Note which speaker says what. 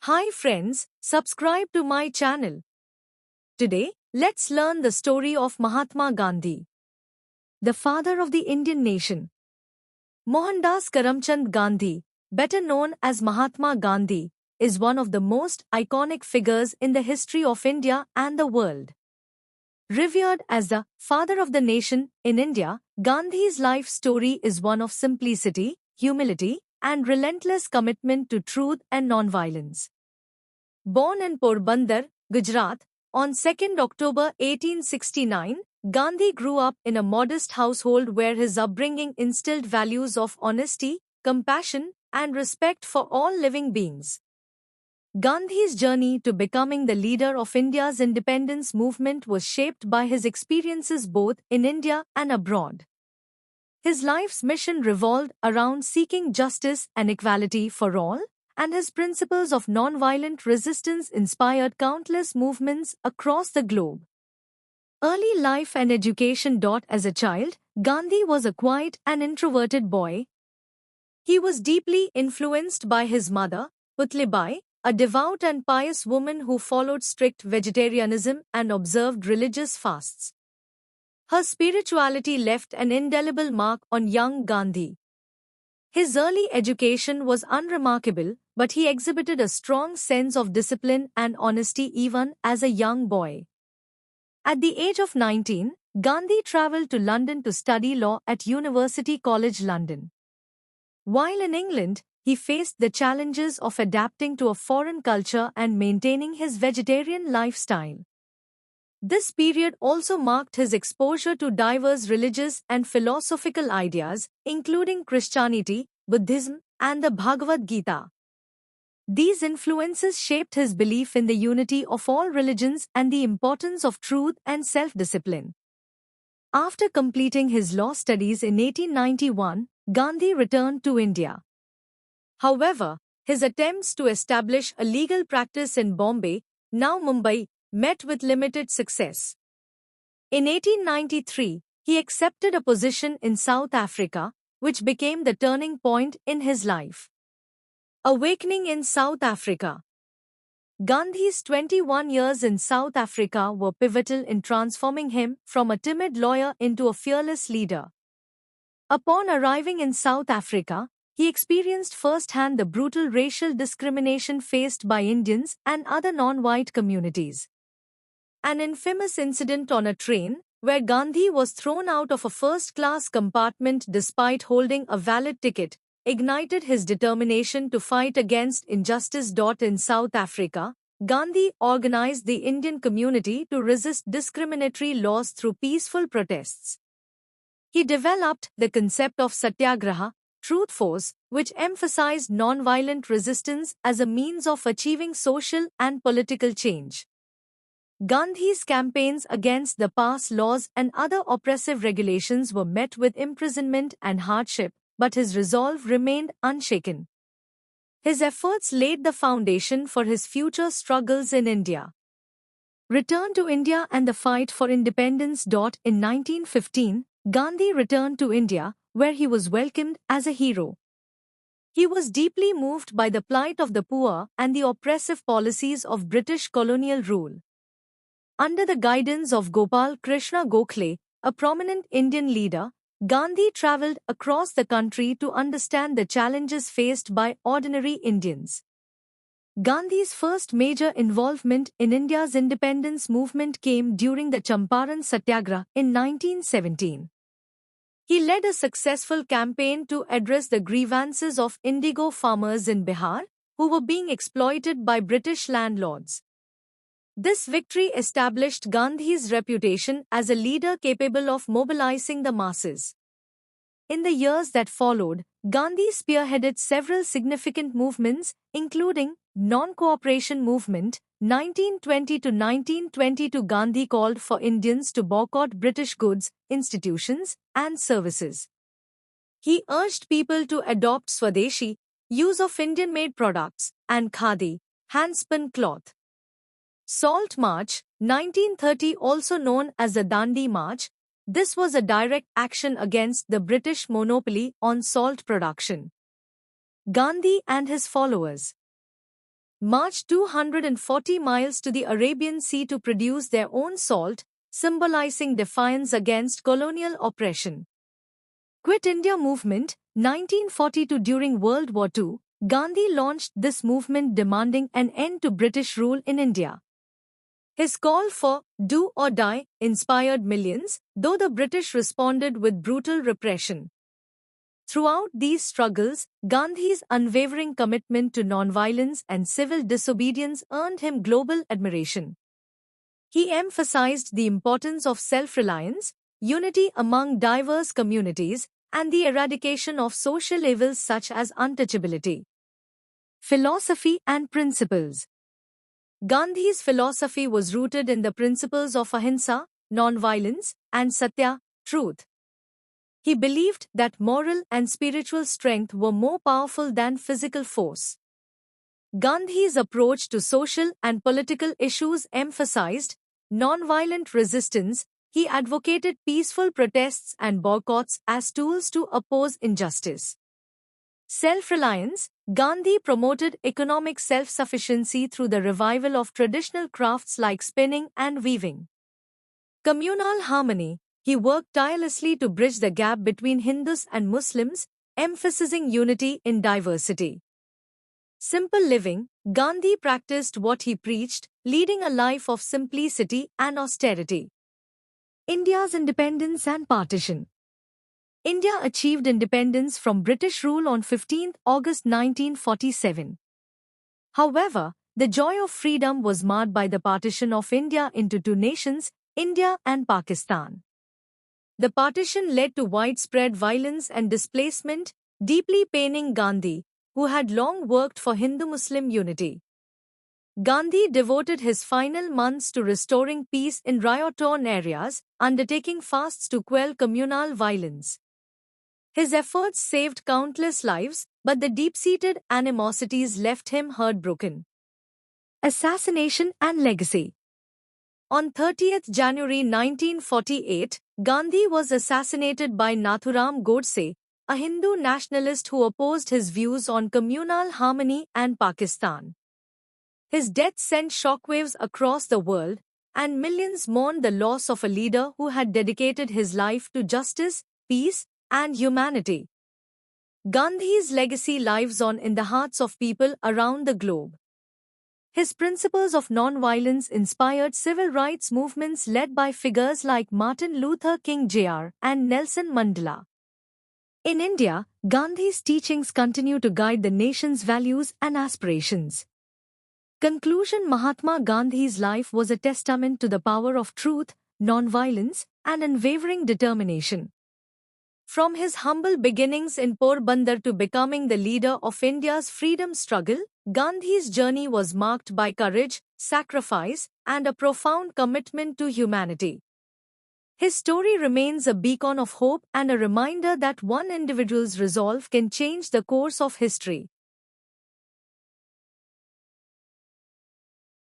Speaker 1: Hi friends, subscribe to my channel. Today, let's learn the story of Mahatma Gandhi, the father of the Indian nation. Mohandas Karamchand Gandhi, better known as Mahatma Gandhi, is one of the most iconic figures in the history of India and the world. Revered as the father of the nation in India, Gandhi's life story is one of simplicity, humility, and relentless commitment to truth and nonviolence. Born in Porbandar, Gujarat, on 2nd October 1869, Gandhi grew up in a modest household where his upbringing instilled values of honesty, compassion, and respect for all living beings. Gandhi's journey to becoming the leader of India's independence movement was shaped by his experiences both in India and abroad. His life's mission revolved around seeking justice and equality for all, and his principles of nonviolent resistance inspired countless movements across the globe. Early life and education. As a child, Gandhi was a quiet and introverted boy. He was deeply influenced by his mother, Putlibai, a devout and pious woman who followed strict vegetarianism and observed religious fasts. Her spirituality left an indelible mark on young Gandhi. His early education was unremarkable, but he exhibited a strong sense of discipline and honesty even as a young boy. At the age of 19, Gandhi travelled to London to study law at University College London. While in England, he faced the challenges of adapting to a foreign culture and maintaining his vegetarian lifestyle. This period also marked his exposure to diverse religious and philosophical ideas, including Christianity, Buddhism, and the Bhagavad Gita. These influences shaped his belief in the unity of all religions and the importance of truth and self-discipline. After completing his law studies in 1891, Gandhi returned to India. However, his attempts to establish a legal practice in Bombay, now Mumbai, met with limited success. In 1893, he accepted a position in South Africa, which became the turning point in his life. Awakening in South Africa. Gandhi's 21 years in South Africa were pivotal in transforming him from a timid lawyer into a fearless leader. Upon arriving in South Africa, he experienced firsthand the brutal racial discrimination faced by Indians and other non-white communities. An infamous incident on a train, where Gandhi was thrown out of a first-class compartment despite holding a valid ticket, ignited his determination to fight against injustice. In South Africa, Gandhi organized the Indian community to resist discriminatory laws through peaceful protests. He developed the concept of satyagraha, truth force, which emphasized nonviolent resistance as a means of achieving social and political change. Gandhi's campaigns against the pass laws and other oppressive regulations were met with imprisonment and hardship, but his resolve remained unshaken. His efforts laid the foundation for his future struggles in India. Return to India and the fight for independence. In 1915, Gandhi returned to India, where he was welcomed as a hero. He was deeply moved by the plight of the poor and the oppressive policies of British colonial rule. Under the guidance of Gopal Krishna Gokhale, a prominent Indian leader, Gandhi travelled across the country to understand the challenges faced by ordinary Indians. Gandhi's first major involvement in India's independence movement came during the Champaran Satyagraha in 1917. He led a successful campaign to address the grievances of indigo farmers in Bihar, who were being exploited by British landlords. This victory established Gandhi's reputation as a leader capable of mobilizing the masses. In the years that followed, Gandhi spearheaded several significant movements, including Non-Cooperation Movement, 1920 to 1922. Gandhi called for Indians to boycott British goods, institutions, and services. He urged people to adopt Swadeshi, use of Indian-made products, and khadi, handspun cloth. Salt March, 1930, also known as the Dandi March, this was a direct action against the British monopoly on salt production. Gandhi and his followers. marched 240 miles to the Arabian Sea to produce their own salt, symbolizing defiance against colonial oppression. Quit India Movement, 1942. During World War II, Gandhi launched this movement demanding an end to British rule in India. His call for "do or die" inspired millions, though the British responded with brutal repression. Throughout these struggles, Gandhi's unwavering commitment to nonviolence and civil disobedience earned him global admiration. He emphasized the importance of self-reliance, unity among diverse communities, and the eradication of social evils such as untouchability. Philosophy and principles. Gandhi's philosophy was rooted in the principles of ahimsa, nonviolence, and satya, truth. He believed that moral and spiritual strength were more powerful than physical force. Gandhi's approach to social and political issues emphasized nonviolent resistance. He advocated peaceful protests and boycotts as tools to oppose injustice. Self-reliance. Gandhi promoted economic self-sufficiency through the revival of traditional crafts like spinning and weaving. Communal harmony. He worked tirelessly to bridge the gap between Hindus and Muslims, emphasizing unity in diversity. Simple living. Gandhi practiced what he preached, leading a life of simplicity and austerity. India's independence and partition. India achieved independence from British rule on 15 August 1947. However, the joy of freedom was marred by the partition of India into two nations, India and Pakistan. The partition led to widespread violence and displacement, deeply paining Gandhi, who had long worked for Hindu-Muslim unity. Gandhi devoted his final months to restoring peace in riot-torn areas, undertaking fasts to quell communal violence. His efforts saved countless lives, but the deep-seated animosities left him heartbroken. Assassination and legacy. On 30th January 1948, Gandhi was assassinated by Nathuram Godse, a Hindu nationalist who opposed his views on communal harmony and Pakistan. His death sent shockwaves across the world, and millions mourned the loss of a leader who had dedicated his life to justice, peace, and humanity. Gandhi's legacy lives on in the hearts of people around the globe. His principles of nonviolence inspired civil rights movements led by figures like Martin Luther King Jr. and Nelson Mandela. In India, Gandhi's teachings continue to guide the nation's values and aspirations. Conclusion. Mahatma Gandhi's life was a testament to the power of truth, nonviolence, and unwavering determination. From his humble beginnings in Porbandar to becoming the leader of India's freedom struggle, Gandhi's journey was marked by courage, sacrifice, and a profound commitment to humanity. His story remains a beacon of hope and a reminder that one individual's resolve can change the course of history.